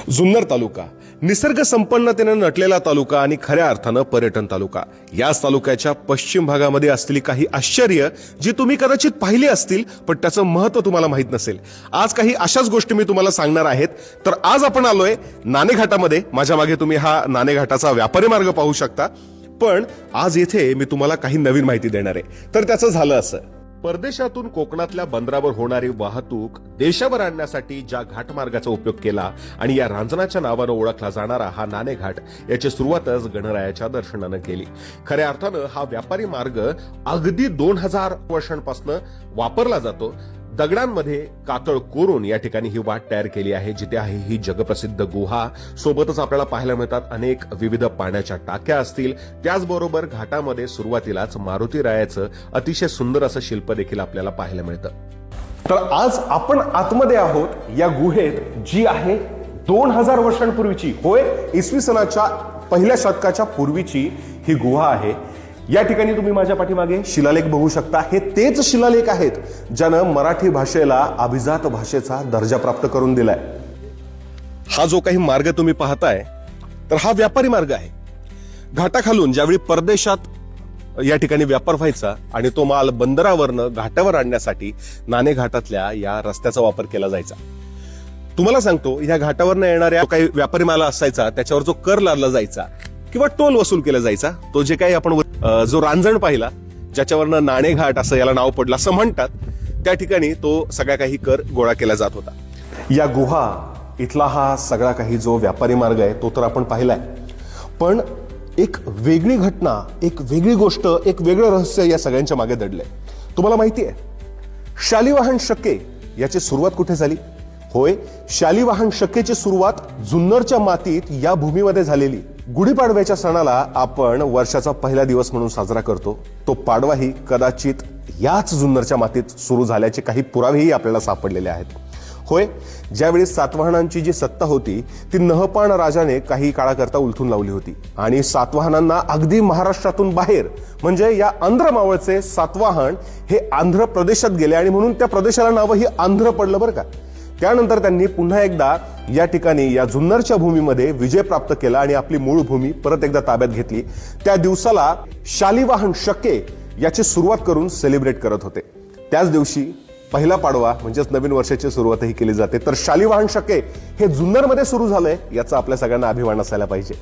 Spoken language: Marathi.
जुन्नर तालुका निसर्ग संपन्नतेने नटलेला तालुका आणि खऱ्या अर्थानं पर्यटन तालुका। याच तालुक्याच्या पश्चिम भागामध्ये असलेली काही आश्चर्य जी तुम्ही कदाचित पाहिली असतील पण त्याचं महत्त्व तुम्हाला माहित नसेल। आज काही अशाच गोष्टी मी तुम्हाला सांगणार आहेत। तर आज आपण आलोय नाणेघाटामध्ये। माझ्या मागे तुम्ही हा नाणेघाटाचा व्यापारी मार्ग पाहू शकता। पण आज येथे मी तुम्हाला काही नवीन माहिती देणार आहे। तर त्याचं झालं असं, परदेशातून कोकणातल्या बंदरावर होणारी वाहतूक देशावर आणण्यासाठी ज्या घाटमार्गाचा उपयोग केला आणि या रांजणाच्या नावानं ओळखला जाणारा हा नाणेघाट याची सुरुवातच गणरायाच्या दर्शनानं केली। खऱ्या अर्थानं हा व्यापारी मार्ग अगदी 2000 वर्षांपासून वापरला जातो। दगडांमध्ये कातळ कोरून या ठिकाणी ही वाट तयार केली आहे, जिथे आहे ही जगप्रसिद्ध गुहा। सोबतच आपल्याला पाहायला मिळतात अनेक विविध पाण्याच्या टाक्या असतील। त्याचबरोबर घाटामध्ये सुरुवातीलाच मारुती रायाचं अतिशय सुंदर असं शिल्प देखील आपल्याला पाहायला मिळतं। तर आज आपण आतमध्ये आहोत या गुहेत, जी आहे 2000 वर्षांपूर्वीची, होय इसवी सनाच्या पहिल्या शतकाच्या पूर्वीची ही गुहा आहे। या ठिकाणी तुम्ही माझ्या पाठीमागे शिलालेख बघू शकता। हे तेच शिलालेख आहेत ज्यानं मराठी भाषेला अभिजात भाषेचा दर्जा प्राप्त करून दिलाय। हा जो काही मार्ग तुम्ही पाहताय तर हा व्यापारी मार्ग आहे। घाटाखालून ज्यावेळी परदेशात या ठिकाणी व्यापार व्हायचा आणि तो माल बंदरावरनं घाटावर आणण्यासाठी नाणेघाटातल्या या रस्त्याचा वापर केला जायचा। तुम्हाला सांगतो, या घाटावरनं येणाऱ्या काही व्यापारी माल असायचा त्याच्यावर जो कर लादला जायचा किंवा टोल वसूल केला जायचा, तो जे काही आपण जो रांजण पाहिला ज्याच्यावरनं नाणेघाट असं याला नाव पडलं असं म्हणतात, त्या ठिकाणी तो सगळा काही कर गोळा केला जात होता। या गुहा इथला हा सगळा काही जो व्यापारी मार्ग आहे तो तर आपण पाहिलाय, पण एक वेगळी घटना, एक वेगळी गोष्ट, एक वेगळं रहस्य या सगळ्यांच्या मागे दडलंय। तुम्हाला माहिती आहे शालिवाहन शके याची सुरुवात कुठे झाली? होय, शालिवाहन शकेची सुरुवात जुन्नरच्या मातीत या भूमीमध्ये झालेली। गुढीपाडव्याच्या सणाला आपण वर्षाचा पहिला दिवस म्हणून साजरा करतो। तो पाडवाही कदाचित याच जुन्नरच्या मातीत सुरू झाल्याचे काही पुरावेही आपल्याला सापडलेले आहेत। होय, ज्यावेळी सातवाहनांची जी सत्ता होती ती नहपाण राजाने काही काळाकरता उलथून लावली होती आणि सातवाहनांना अगदी महाराष्ट्रातून बाहेर म्हणजे या आंध्र मावळचे सातवाहन हे आंध्र प्रदेशात गेले आणि म्हणून त्या प्रदेशाला नावही आंध्र पडलं बरं का। त्यानंतर त्यांनी पुन्हा एकदा या ठिकाणी या जुन्नरच्या भूमीमध्ये विजय प्राप्त केला आणि आपली मूळ भूमी परत एकदा ताब्यात घेतली। त्या दिवसाला शालिवाहन शके याची सुरुवात करून सेलिब्रेट करत होते। त्याच दिवशी पहिला पाडवा म्हणजेच नवीन वर्षाची सुरुवातही केली जाते। तर शालिवाहन शके हे जुन्नरमध्ये सुरू झालंय याचा आपल्या सगळ्यांना अभिमान असायला पाहिजे।